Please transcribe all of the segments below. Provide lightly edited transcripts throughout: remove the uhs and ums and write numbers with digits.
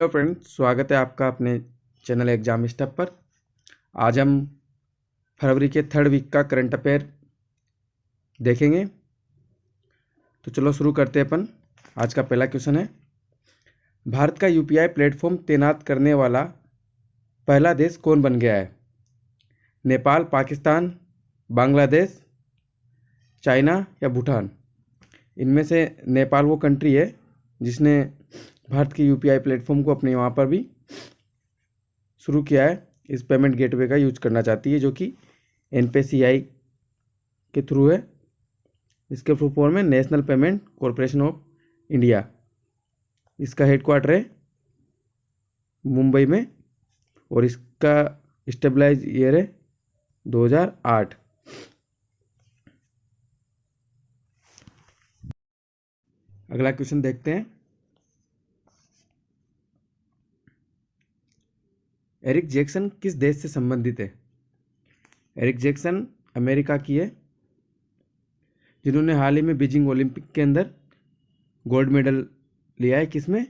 Hello friends, स्वागत है आपका अपने चैनल एग्जाम स्टेप पर। आज हम फरवरी के थर्ड वीक का करंट अफेयर देखेंगे। तो चलो शुरू करते हैं अपन। आज का पहला क्वेश्चन है, भारत का यूपीआई प्लेटफॉर्म तैनात करने वाला पहला देश कौन बन गया है? नेपाल, पाकिस्तान, बांग्लादेश, चाइना या भूटान? इनमें से नेपाल वो कंट्री है जिसने भारत के यूपीआई प्लेटफॉर्म को अपने वहाँ पर भी शुरू किया है। इस पेमेंट गेटवे का यूज करना चाहती है, जो कि एनपीसीआई के थ्रू है। इसके फुल फॉर्म है national payment corporation of India. इसका हेडक्वार्टर है मुंबई में और इसका स्टेबलाइज ईयर है 2008। अगला क्वेश्चन देखते हैं। एरिक जैक्सन किस देश से संबंधित है? एरिक जैक्सन अमेरिका की है, जिन्होंने हाल ही में बीजिंग ओलंपिक के अंदर गोल्ड मेडल लिया है। किसमें?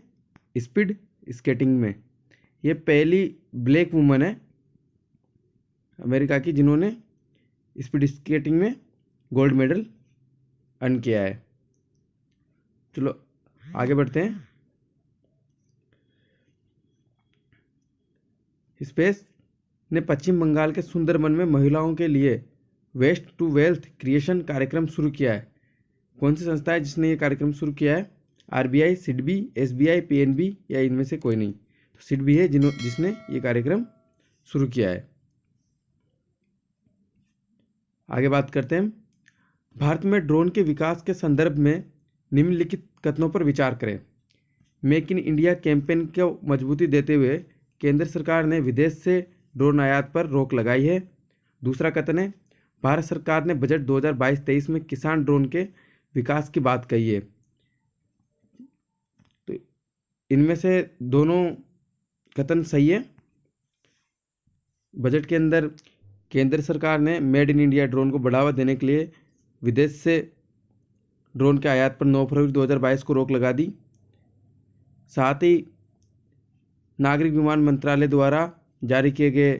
स्पीड स्केटिंग में। ये पहली ब्लैक वुमन है अमेरिका की जिन्होंने स्पीड स्केटिंग में गोल्ड मेडल अर्न किया है। चलो आगे बढ़ते हैं। स्पेस ने पश्चिम बंगाल के सुंदरबन में महिलाओं के लिए वेस्ट टू वेल्थ क्रिएशन कार्यक्रम शुरू किया है। कौन सी संस्था है जिसने ये कार्यक्रम शुरू किया है? आरबीआई, सिडबी, एसबीआई, पीएनबी या इनमें से कोई नहीं? तो सिडबी है जिसने ये कार्यक्रम शुरू किया है। आगे बात करते हैं। भारत में ड्रोन के विकास के संदर्भ में निम्नलिखित कथनों पर विचार करें। मेक इन इंडिया कैंपेन को मजबूती देते हुए केंद्र सरकार ने विदेश से ड्रोन आयात पर रोक लगाई है। दूसरा कथन है, भारत सरकार ने बजट 2022-23 में किसान ड्रोन के विकास की बात कही है। तो इनमें से दोनों कथन सही है। बजट के अंदर केंद्र सरकार ने मेड इन इंडिया ड्रोन को बढ़ावा देने के लिए विदेश से ड्रोन के आयात पर 9 फरवरी 2022 को रोक लगा दी। साथ ही नागरिक विमान मंत्रालय द्वारा जारी किए गए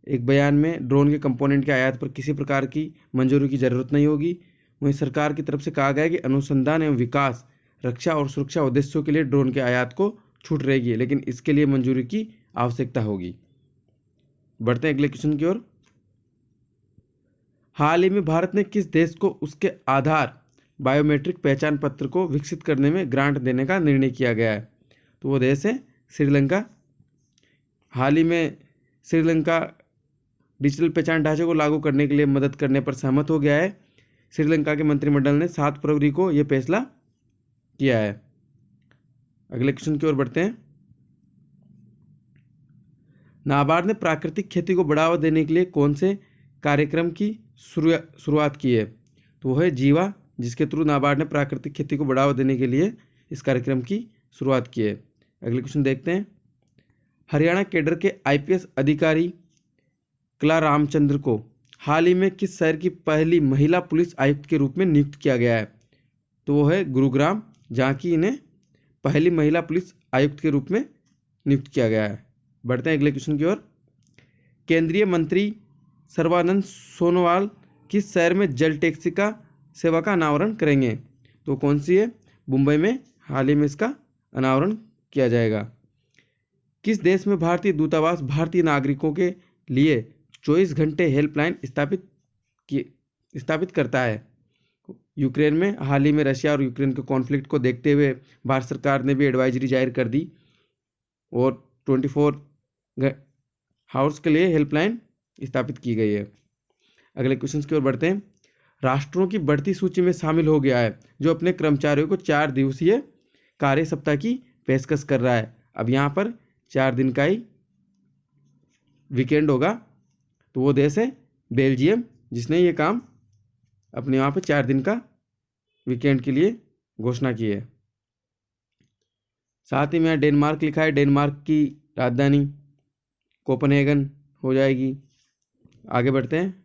एक बयान में ड्रोन के कंपोनेंट के आयात पर किसी प्रकार की मंजूरी की जरूरत नहीं होगी। वहीं सरकार की तरफ से कहा गया है कि अनुसंधान एवं विकास, रक्षा और सुरक्षा उद्देश्यों के लिए ड्रोन के आयात को छूट रहेगी, लेकिन इसके लिए मंजूरी की आवश्यकता होगी। बढ़ते हैं अगले क्वेश्चन की ओर। हाल ही में भारत ने किस देश को उसके आधार बायोमेट्रिक पहचान पत्र को विकसित करने में ग्रांट देने का निर्णय किया गया है? तो वो देश है श्रीलंका। हाल ही में श्रीलंका डिजिटल पहचान ढांचे को लागू करने के लिए मदद करने पर सहमत हो गया है। श्रीलंका के मंत्रिमंडल ने 7 फरवरी को यह फैसला किया है। अगले क्वेश्चन की ओर बढ़ते हैं। नाबार्ड ने प्राकृतिक खेती को बढ़ावा देने के लिए कौन से कार्यक्रम की शुरुआत की है? तो वो है जीवा, जिसके थ्रू नाबार्ड ने प्राकृतिक खेती को बढ़ावा देने के लिए इस कार्यक्रम की शुरुआत की है। अगले क्वेश्चन देखते हैं। हरियाणा कैडर के आईपीएस अधिकारी कला रामचंद्र को हाल ही में किस शहर की पहली महिला पुलिस आयुक्त के रूप में नियुक्त किया गया है? तो वो है गुरुग्राम, जहाँ की इन्हें पहली महिला पुलिस आयुक्त के रूप में नियुक्त किया गया है। बढ़ते हैं अगले क्वेश्चन की ओर। केंद्रीय मंत्री सर्बानंद सोनोवाल किस शहर में जल टैक्सी का सेवा का अनावरण करेंगे? तो कौन सी है? मुंबई में हाल ही में इसका अनावरण किया जाएगा। किस देश में भारतीय दूतावास भारतीय नागरिकों के लिए 24 घंटे हेल्पलाइन स्थापित करता है? यूक्रेन में हाल ही में रशिया और यूक्रेन के कॉन्फ्लिक्ट को देखते हुए भारत सरकार ने भी एडवाइजरी जारी कर दी और 24 आवर्स के लिए हेल्पलाइन स्थापित की गई है। अगले क्वेश्चन की ओर बढ़ते हैं। राष्ट्रों की बढ़ती सूची में शामिल हो गया है जो अपने कर्मचारियों को 4 दिवसीय कार्य सप्ताह की पेशकश कर रहा है। अब यहाँ पर 4 दिन का ही वीकेंड होगा। तो वो देश है बेल्जियम, जिसने ये काम अपने वहाँ पर 4 दिन का वीकेंड के लिए घोषणा की है। साथ ही में डेनमार्क लिखा है। डेनमार्क की राजधानी कोपेनहेगन हो जाएगी। आगे बढ़ते हैं।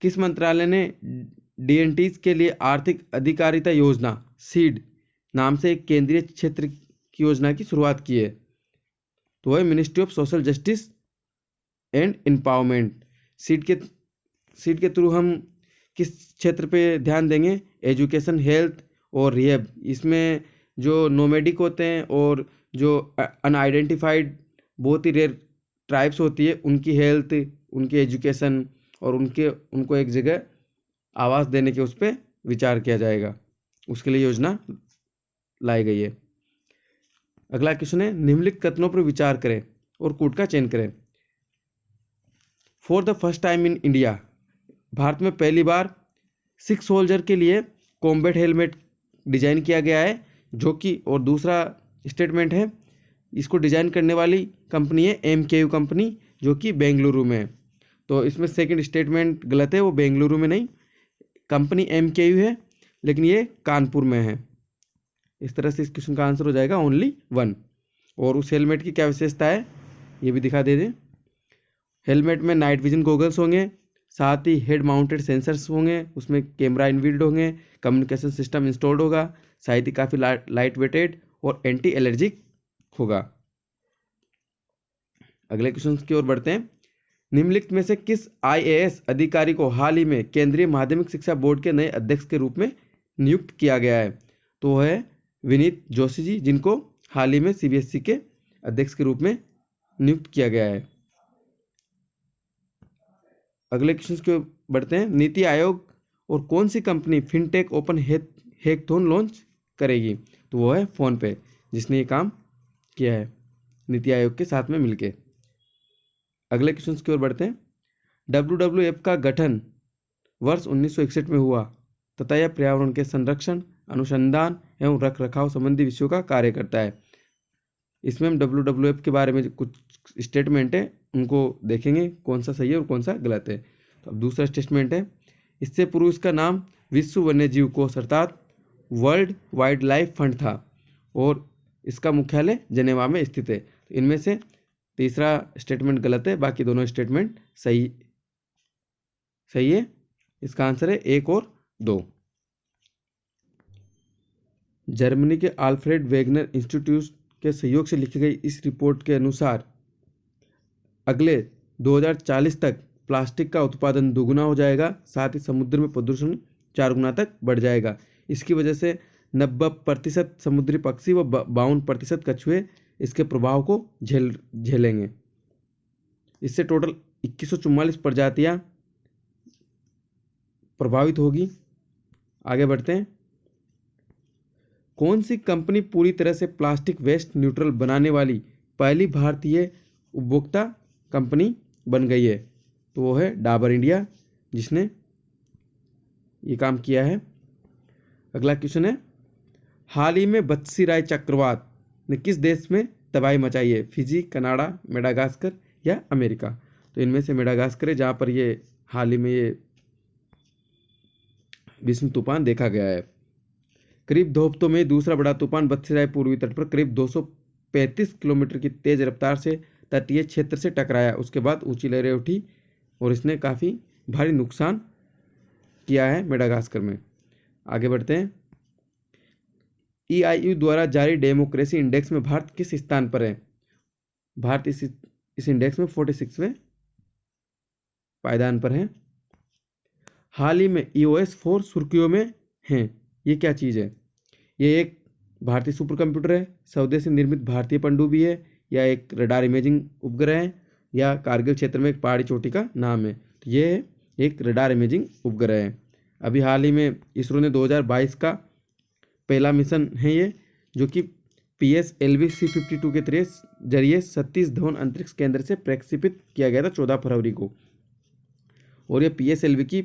किस मंत्रालय ने डीएनटीज के लिए आर्थिक अधिकारिता योजना सीड नाम से एक केंद्रीय क्षेत्र की योजना की शुरुआत की है? तो वह ministry of social justice and empowerment. Seat के थ्रू हम किस क्षेत्र पे ध्यान देंगे? एजुकेशन, हेल्थ और रिहेब। इसमें जो नोमैडिक होते हैं और जो अनआइडेंटिफाइड बहुत ही रेयर ट्राइब्स होती है, उनकी हेल्थ, उनकी एजुकेशन और उनको एक जगह आवास देने के उस पर विचार किया जाएगा। उसके लिए योजना लाई गई है। अगला क्वेश्चन है, निम्नलिखित कथनों पर विचार करें और कूट का चयन करें। For the first time in India, Bharat में पहली बार सिख सोल्जर के लिए कॉम्बैट हेलमेट डिजाइन किया गया है, जो कि, और दूसरा स्टेटमेंट है, इसको डिजाइन करने वाली कंपनी है MKU कंपनी, जो कि बेंगलुरु में है। तो इसमें सेकंड स्टेटमेंट गलत है, वो बेंगलुरु में नहीं, कंपनी MKU है, लेकिन ये कानपुर में है। इस तरह से इस क्वेश्चन का आंसर हो जाएगा ओनली 1। और उस हेलमेट की क्या विशेषता है ये भी दिखा दे दें। हेलमेट में नाइट विजन गॉगल्स होंगे, साथ ही हेड माउंटेड सेंसर्स होंगे, उसमें कैमरा इनबिल्ड होंगे, कम्युनिकेशन सिस्टम इंस्टॉल्ड होगा, शायद ही काफ़ी लाइट वेटेड और एंटी एलर्जिक होगा। अगले क्वेश्चन की ओर बढ़ते हैं। निम्नलिखित में से किस IAS अधिकारी को हाल ही में केंद्रीय माध्यमिक शिक्षा बोर्ड के नए अध्यक्ष के रूप में नियुक्त किया गया है? तो वह है विनीत जोशी जी, जिनको हाल ही में CBSE के अध्यक्ष के रूप में नियुक्त किया गया है। अगले क्वेश्चन की ओर बढ़ते हैं। नीति आयोग और कौन सी company fintech open hackathon launch करेगी? तो वो है फोनपे, जिसने ये काम किया है नीति आयोग के साथ में मिलके। अगले क्वेश्चन की ओर बढ़ते हैं। WWF का गठन वर्ष 1961 में हुआ तथा यह पर्यावरण के संरक्षण, अनुसंधान एवं रख रखाव संबंधी विषयों का कार्य करता है। इसमें हम WWF के बारे में कुछ स्टेटमेंट है, उनको देखेंगे कौन सा सही है और कौन सा गलत है। तो अब दूसरा स्टेटमेंट है, इससे पूर्व इसका नाम विश्व वन्यजीव कोष अर्थात वर्ल्ड वाइल्ड लाइफ फंड था और इसका मुख्यालय जेनेवा में स्थित है। तो इनमें से तीसरा स्टेटमेंट गलत है, बाकी दोनों स्टेटमेंट सही है। इसका आंसर है 1 और 2। जर्मनी के आल्फ्रेड वेगनर इंस्टीट्यूट के सहयोग से लिखी गई इस रिपोर्ट के अनुसार अगले 2040 तक प्लास्टिक का उत्पादन दोगुना हो जाएगा, साथ ही समुद्र में प्रदूषण 4 गुना तक बढ़ जाएगा। इसकी वजह से 90% समुद्री पक्षी व 52% कछुए इसके प्रभाव को झेलेंगे। इससे टोटल 2144 प्रजातियां प्रभावित होगी। आगे बढ़ते हैं। कौन सी कंपनी पूरी तरह से प्लास्टिक वेस्ट न्यूट्रल बनाने वाली पहली भारतीय उपभोक्ता कंपनी बन गई है? तो वो है डाबर इंडिया, जिसने ये काम किया है। अगला क्वेश्चन है, हाल ही में बत्सीराय चक्रवात ने किस देश में तबाही मचाई है? फिजी, कनाडा, मेडागास्कर या अमेरिका? तो इनमें से मेडागास्कर है, जहाँ पर ये हाल ही में ये विश्व तूफान देखा गया है। करीब 2 हफ्तों में दूसरा बड़ा तूफान बत्सीराय पूर्वी तट पर करीब 235 किलोमीटर की तेज रफ्तार से तटीय क्षेत्र से टकराया। उसके बाद ऊंची लहरें उठी और इसने काफ़ी भारी नुकसान किया है मेडागास्कर में। आगे बढ़ते हैं। EIU द्वारा जारी डेमोक्रेसी इंडेक्स में भारत किस स्थान पर है? भारत इस इंडेक्स में 46वें पायदान पर है। हाल ही में EOS 4 सुर्खियों में है, ये क्या चीज़ है? ये एक भारतीय सुपर कंप्यूटर है, स्वदेशी निर्मित भारतीय पनडुब्बी है, या एक रडार इमेजिंग उपग्रह है, या कारगिल क्षेत्र में एक पहाड़ी चोटी का नाम है? तो ये एक रडार इमेजिंग उपग्रह है। अभी हाल ही में इसरो ने 2022 का पहला मिशन है ये, जो कि PSLV C52 के जरिए सतीश धवन अंतरिक्ष केंद्र से प्रक्षेपित किया गया था 14 फरवरी को, और ये PSLV की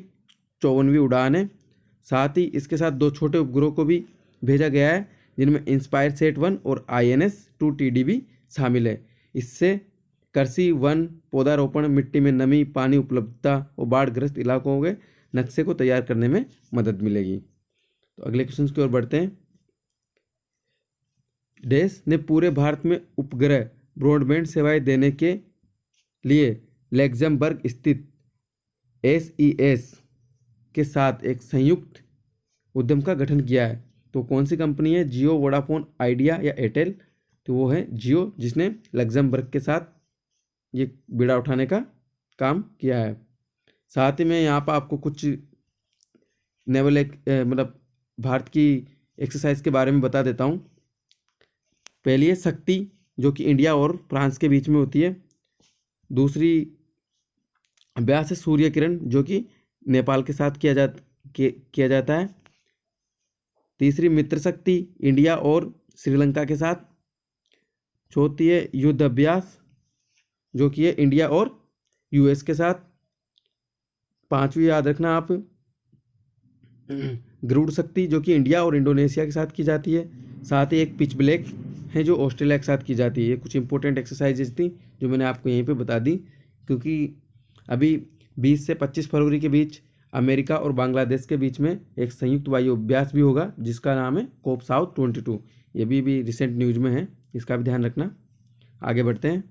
54वीं उड़ान है। साथ ही इसके साथ 2 छोटे उपग्रहों को भी भेजा गया है, जिनमें इंस्पायर सेट 1 और INS-2TD भी शामिल है। इससे कृषि, वन, पौधारोपण, मिट्टी में नमी, पानी उपलब्धता और बाढ़ग्रस्त इलाकों के नक्शे को तैयार करने में मदद मिलेगी। तो अगले क्वेश्चन की ओर बढ़ते हैं। देश ने पूरे भारत में उपग्रह ब्रॉडबैंड सेवाएं देने के लिए लग्जमबर्ग स्थित SES के साथ एक संयुक्त उद्यम का गठन किया है। तो कौन सी कंपनी है? जियो, वोडाफोन, आइडिया या एयरटेल? तो वो है जियो, जिसने लग्जमबर्ग के साथ ये बीड़ा उठाने का काम किया है। साथ ही में यहाँ पर आपको कुछ नेवल मतलब भारत की एक्सरसाइज के बारे में बता देता हूँ। पहली है शक्ति, जो कि इंडिया और फ्रांस के बीच में होती है। दूसरी अभ्यास है सूर्य किरण, जो कि नेपाल के साथ किया जाता है। तीसरी मित्र शक्ति, इंडिया और श्रीलंका के साथ। चौथी है युद्ध अभ्यास, जो कि है इंडिया और यूएस के साथ। पांचवी याद रखना आप, गरुड़ शक्ति, जो कि इंडिया और इंडोनेशिया के साथ की जाती है। साथ ही एक पिच ब्लैक है, जो ऑस्ट्रेलिया के साथ की जाती है। ये कुछ इंपॉर्टेंट एक्सरसाइजेज थी जो मैंने आपको यहीं पे बता दी, क्योंकि अभी 20 से 25 फरवरी के बीच अमेरिका और बांग्लादेश के बीच में एक संयुक्त वायु अभ्यास भी होगा, जिसका नाम है कोप साउथ 22। ये भी रिसेंट न्यूज में है, इसका भी ध्यान रखना। आगे बढ़ते हैं।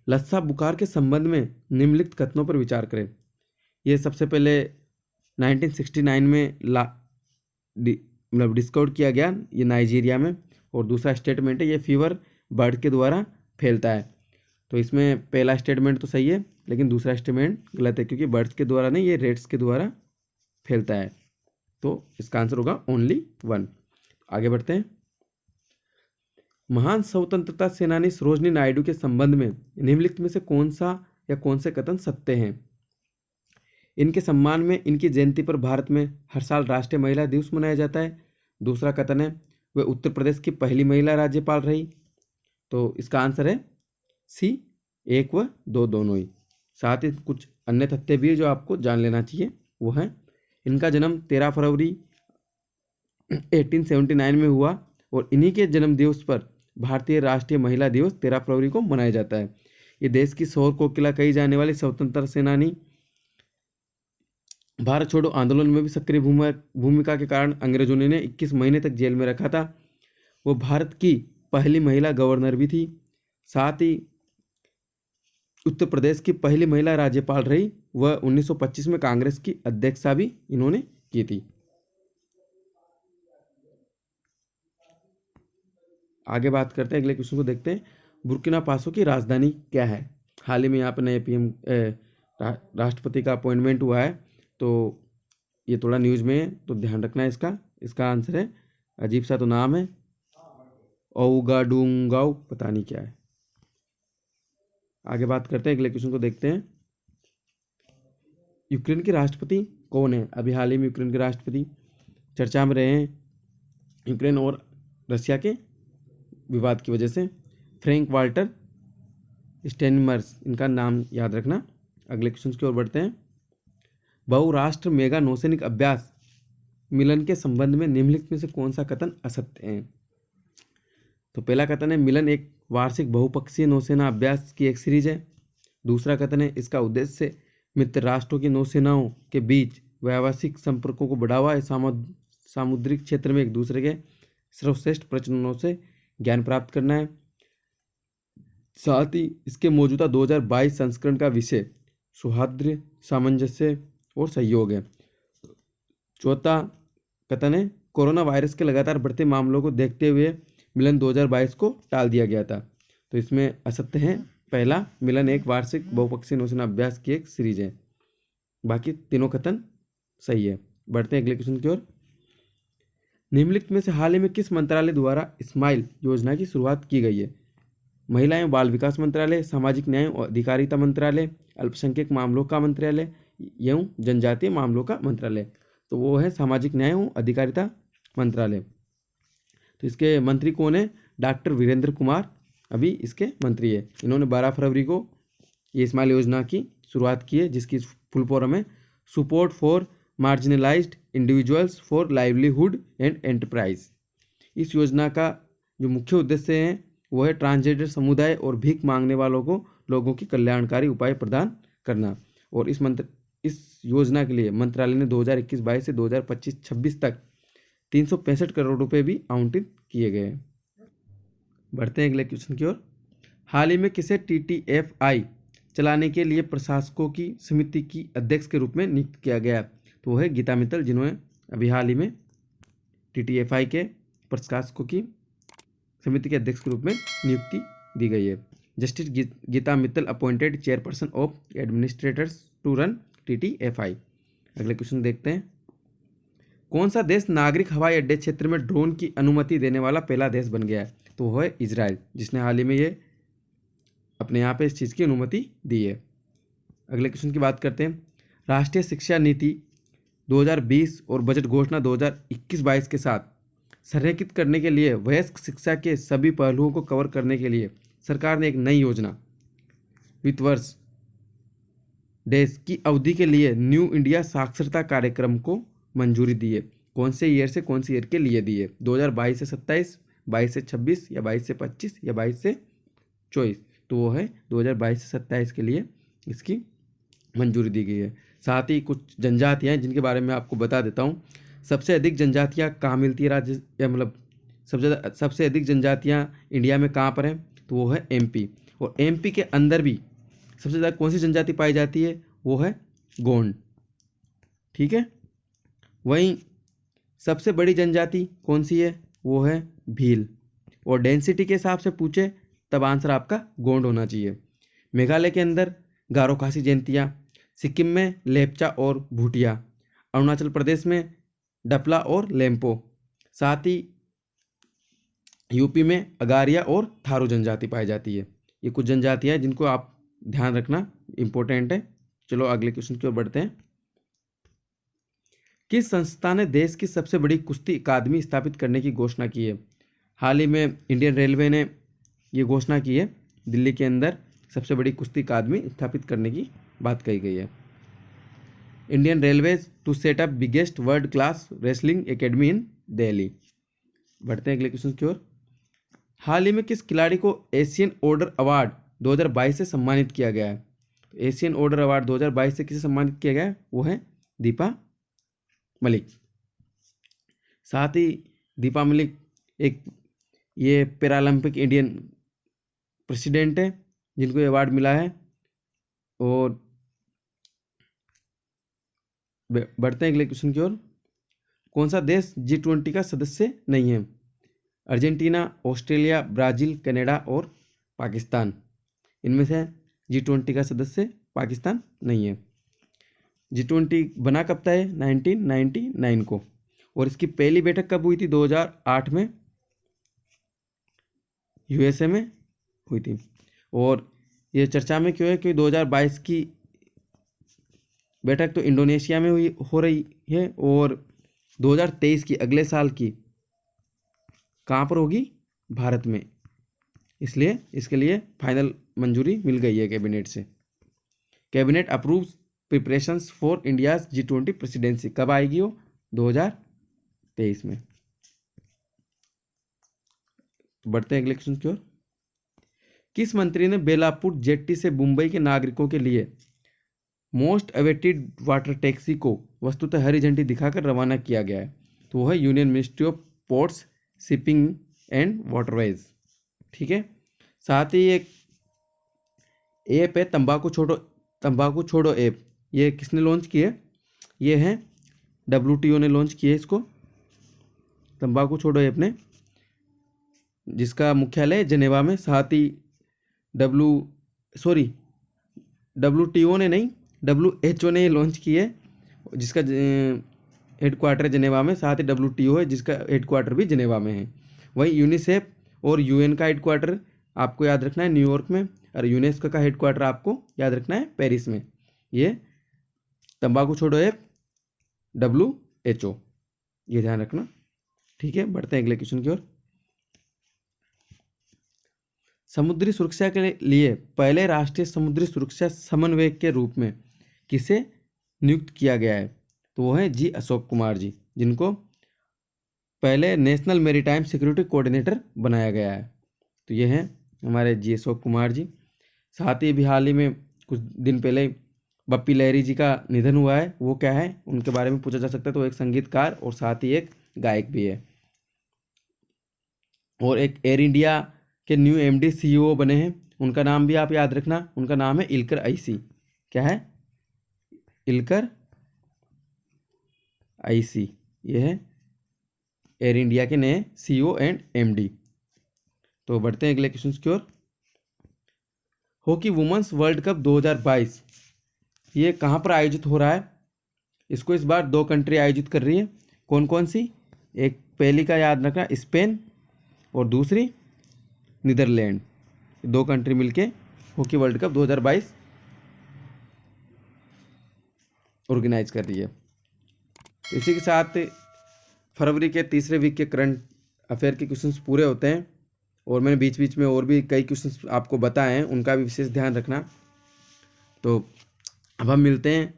लस्सा बुखार के संबंध में निम्नलिखित कथनों पर विचार करें। ये सबसे पहले 1969 में मतलब डिस्कवर किया गया, ये नाइजीरिया में। और दूसरा स्टेटमेंट है ये फीवर बर्ड के द्वारा फैलता है। तो इसमें पहला स्टेटमेंट तो सही है, लेकिन दूसरा स्टेटमेंट गलत है, क्योंकि बर्ड्स के द्वारा नहीं, ये रेट्स के द्वारा फैलता है। तो इसका आंसर होगा ओनली 1। आगे बढ़ते हैं। महान स्वतंत्रता सेनानी सरोजिनी नायडू के संबंध में निम्नलिखित में से कौन से कथन सत्य हैं। इनके सम्मान में इनकी जयंती पर भारत में हर साल राष्ट्रीय महिला दिवस मनाया जाता है। दूसरा कथन है वह उत्तर प्रदेश की पहली महिला राज्यपाल रही। तो इसका आंसर है सी, 1 व 2 दोनों ही। साथ ही कुछ अन्य तथ्य भी है जो आपको जान लेना चाहिए। वो है इनका जन्म 13 फरवरी 1879 में हुआ, और इन्हीं के जन्म दिवस पर भारतीय राष्ट्रीय महिला दिवस 13 फरवरी को मनाया जाता है। ये देश की सौर कोकिला कही जाने वाली स्वतंत्रता सेनानी, भारत छोड़ो आंदोलन में भी सक्रिय भूमिका के कारण अंग्रेजों ने 21 महीने तक जेल में रखा था। वो भारत की पहली महिला गवर्नर भी थी। साथ ही उत्तर प्रदेश की पहली महिला राज्यपाल रही। वह 1925 में कांग्रेस की अध्यक्षा भी इन्होंने की थी। आगे बात करते हैं, अगले क्वेश्चन को देखते हैं। बुर्किना फासो की राजधानी क्या है। हाल ही में यहाँ पर नए पीएम राष्ट्रपति का अपॉइंटमेंट हुआ है, तो ये थोड़ा न्यूज़ में है, तो ध्यान रखना है इसका। इसका आंसर है, अजीब सा तो नाम है, ओगाडुंगाओ, पता नहीं क्या है। आगे बात करते हैं, अगले क्वेश्चन को देखते हैं। यूक्रेन के राष्ट्रपति कौन है। अभी हाल ही में यूक्रेन के राष्ट्रपति चर्चा में रहे हैं, यूक्रेन और रशिया के विवाद की वजह से। फ्रैंक वाल्टर स्टेनमर्स, इनका नाम याद रखना। अगले क्वेश्चन की ओर बढ़ते हैं। बहुराष्ट्र मेगा नौसैनिक अभ्यास मिलन के संबंध में निम्नलिखित में से कौन सा कथन असत्य है। तो पहला कथन है मिलन एक वार्षिक बहुपक्षीय नौसेना अभ्यास की एक सीरीज है। दूसरा कथन है इसका उद्देश्य मित्र राष्ट्रों की नौसेनाओं के बीच व्यावसायिक संपर्कों को बढ़ावा है, सामुद्रिक क्षेत्र में एक दूसरे के सर्वश्रेष्ठ प्रचलनों से ज्ञान प्राप्त करना है। साथ ही इसके मौजूदा 2022 संस्करण का विषय सौहार्द, सामंजस्य और सहयोग है। चौथा कथन है कोरोना वायरस के लगातार बढ़ते मामलों को देखते हुए मिलन 2022 को टाल दिया गया था। तो इसमें असत्य है पहला, मिलन एक वार्षिक बहुपक्षीय नौसेना अभ्यास की एक सीरीज है। बाकी तीनों कथन सही है। बढ़ते हैं अगले क्वेश्चन की ओर। निम्नलिखित में से हाल ही में किस मंत्रालय द्वारा स्माइल योजना की शुरुआत की गई है। महिला एवं बाल विकास मंत्रालय, सामाजिक न्याय और अधिकारिता मंत्रालय, अल्पसंख्यक मामलों का मंत्रालय एवं जनजातीय मामलों का मंत्रालय। तो वो है सामाजिक न्याय एवं अधिकारिता मंत्रालय। तो इसके मंत्री कौन है, डॉक्टर वीरेंद्र कुमार अभी इसके मंत्री है। इन्होंने 12 फरवरी को ये स्माइल योजना की शुरुआत की है, जिसकी फुल फॉर्म है support for marginalised individuals for livelihood and enterprise. इस योजना का जो मुख्य उद्देश्य है वो है ट्रांसजेंडर समुदाय और भीख मांगने वालों को लोगों की कल्याणकारी उपाय प्रदान करना। और इस योजना के लिए मंत्रालय ने 2021-22 से 2025-26 तक 365 करोड़ रुपए भी आवंटित किए गए। बढ़ते हैं अगले क्वेश्चन की ओर। हाल ही में किसे TTFI चलाने के लिए प्रशासकों की समिति की अध्यक्ष के रूप में नियुक्त किया गया। तो वो है गीता मित्तल, जिन्होंने अभी हाल ही में TTFI के प्रशासकों की समिति के अध्यक्ष के रूप में नियुक्ति दी गई है। Justice Geeta Mittal appointed chairperson of administrators to run TTFI। अगले क्वेश्चन देखते हैं। कौन सा देश नागरिक हवाई अड्डे क्षेत्र में ड्रोन की अनुमति देने वाला पहला देश बन गया है? तो वो है इजराइल, जिसने हाल ही में ये अपने यहाँ पे इस चीज़ की अनुमति दी है। अगले क्वेश्चन की बात करते हैं। राष्ट्रीय शिक्षा नीति 2020 और बजट घोषणा 2021-22 के साथ संरेखित करने के लिए वयस्क शिक्षा के सभी पहलुओं को कवर करने के लिए सरकार ने एक नई योजना वित्त वर्ष देश की अवधि के लिए न्यू इंडिया साक्षरता कार्यक्रम को मंजूरी दी है। कौन से ईयर से कौन से ईयर के लिए दी है? 2022 से 27, 22 से 26 या 22 से 25 या 22 से 24? तो वो है 2022 से 27 के लिए इसकी मंजूरी दी गई है। साथ ही कुछ जनजातियाँ हैं जिनके बारे में आपको बता देता हूँ। सबसे अधिक जनजातियाँ कहाँ मिलती है राज्य, या मतलब सबसे अधिक जनजातियाँ इंडिया में कहाँ पर हैं? तो वो है MP। और MP के अंदर भी सबसे ज़्यादा कौन सी जनजाति पाई जाती है? वो है गोंड। ठीक है। वहीं सबसे बड़ी जनजाति कौन सी है? वो है भील। और डेंसिटी के हिसाब से पूछे तब आंसर आपका गोंड होना चाहिए। मेघालय के अंदर गारो खासी जयंतिया, सिक्किम में लेपचा और भूटिया, अरुणाचल प्रदेश में डपला और लेम्पो, साथ ही यूपी में अगारिया और थारू जनजाति पाई जाती है। ये कुछ जनजातियाँ हैं जिनको आप ध्यान रखना इम्पोर्टेंट है। चलो अगले क्वेश्चन की ओर बढ़ते हैं। किस संस्था ने देश की सबसे बड़ी कुश्ती अकादमी स्थापित करने की घोषणा की है? हाल ही में इंडियन रेलवे ने ये घोषणा की है, दिल्ली के अंदर सबसे बड़ी कुश्ती अकादमी स्थापित करने की बात कही गई है। Indian Railways to set up biggest world class wrestling academy in Delhi. बढ़ते हैं अगले क्वेश्चन की ओर। हाल ही में किस खिलाड़ी को एशियन ऑर्डर अवार्ड 2022 से सम्मानित किया गया है? एशियन ऑर्डर अवार्ड 2022 से किसे सम्मानित किया गया है? वो है दीपा मलिक। साथ ही दीपा मलिक एक ये पैरालंपिक इंडियन प्रेसिडेंट है जिनको ये अवार्ड मिला है। और बढ़ते हैं अगले क्वेश्चन की ओर। कौन सा देश G20 का सदस्य नहीं है? अर्जेंटीना, ऑस्ट्रेलिया, ब्राज़ील, कनाडा और पाकिस्तान। इनमें से G20 का सदस्य पाकिस्तान नहीं है। G20 बना कब था? 1999 को। और इसकी पहली बैठक कब हुई थी? 2008 में USA में हुई थी। और ये चर्चा में क्यों है? क्योंकि 2022 की बैठक तो इंडोनेशिया में हो रही है और 2023 की अगले साल की कहाँ पर होगी? भारत में। इसलिए इसके लिए फाइनल मंजूरी मिल गई है कैबिनेट से। Cabinet approves preparations for India's G20 presidency. कब आएगी वो? 2023 में। बढ़ते हैं अगले क्वेश्चन की ओर। किस मंत्री ने बेलापुर जेट्टी से मुंबई के नागरिकों के लिए मोस्ट अवेटेड वाटर टैक्सी को वस्तुतः हरी झंडी दिखाकर रवाना किया गया है? तो वो है union ministry of ports, shipping and waterways. ठीक है। साथ ही एक ऐप है तंबाकू छोड़ो ऐप। ये किसने लॉन्च की है? ये है WTO ने लॉन्च की है इसको, तंबाकू छोड़ो ऐप ने, जिसका मुख्यालय जिनेवा में। साथ ही WTO ने नहीं, WHO ने ये लॉन्च की है, जिसका हेडक्वार्टर जिनेवा में। साथ ही WTO है जिसका हेडक्वार्टर भी जिनेवा में है। वही यूनिसेफ और UN का हेडक्वार्टर आपको याद रखना है न्यूयॉर्क में, और यूनेस्को का हेडक्वार्टर आपको याद रखना है पेरिस में। ये तंबाकू छोड़ो ऐप WHO, ये ध्यान रखना। ठीक है। बढ़ते हैं अगले क्वेश्चन की ओर। समुद्री सुरक्षा के लिए पहले राष्ट्रीय समुद्री सुरक्षा समन्वयक के रूप में किसे नियुक्त किया गया है? तो वो है G अशोक कुमार जी, जिनको पहले नेशनल मैरीटाइम सिक्योरिटी कोऑर्डिनेटर बनाया गया है। तो ये हैं हमारे G अशोक कुमार जी। साथ ही भी हाल ही में कुछ दिन पहले बप्पी लहरी जी का निधन हुआ है। वो क्या है उनके बारे में पूछा जा सकता है। तो एक संगीतकार और साथ ही एक गायक भी है। और एक एयर इंडिया के न्यू MD CEO बने हैं, उनका नाम भी आप याद रखना। उनका नाम है इलकर आईसी। क्या है? इलकर आईसी। ये है एयर इंडिया के नए CEO एंड MD। तो बढ़ते हैं अगले क्वेश्चन की ओर। हॉकी वुमेन्स वर्ल्ड कप 2022 ये कहाँ पर आयोजित हो रहा है? इसको इस बार 2 कंट्री आयोजित कर रही है। कौन कौन सी? एक पहली का याद रखना, स्पेन, और दूसरी नीदरलैंड। 2 कंट्री मिलके हॉकी वर्ल्ड कप 2022 ऑर्गेनाइज कर रही है। तो इसी के साथ फरवरी के तीसरे वीक के करंट अफेयर के क्वेश्चंस पूरे होते हैं, और मैंने बीच बीच में और भी कई क्वेश्चंस आपको बताए हैं, उनका भी विशेष ध्यान रखना। तो अब हम मिलते हैं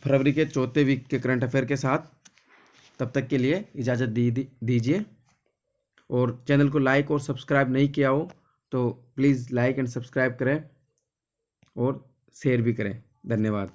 फरवरी के चौथे वीक के करंट अफेयर के साथ। तब तक के लिए इजाज़त दीजिए, और चैनल को लाइक और सब्सक्राइब नहीं किया हो तो प्लीज़ लाइक एंड सब्सक्राइब करें और शेयर भी करें। धन्यवाद।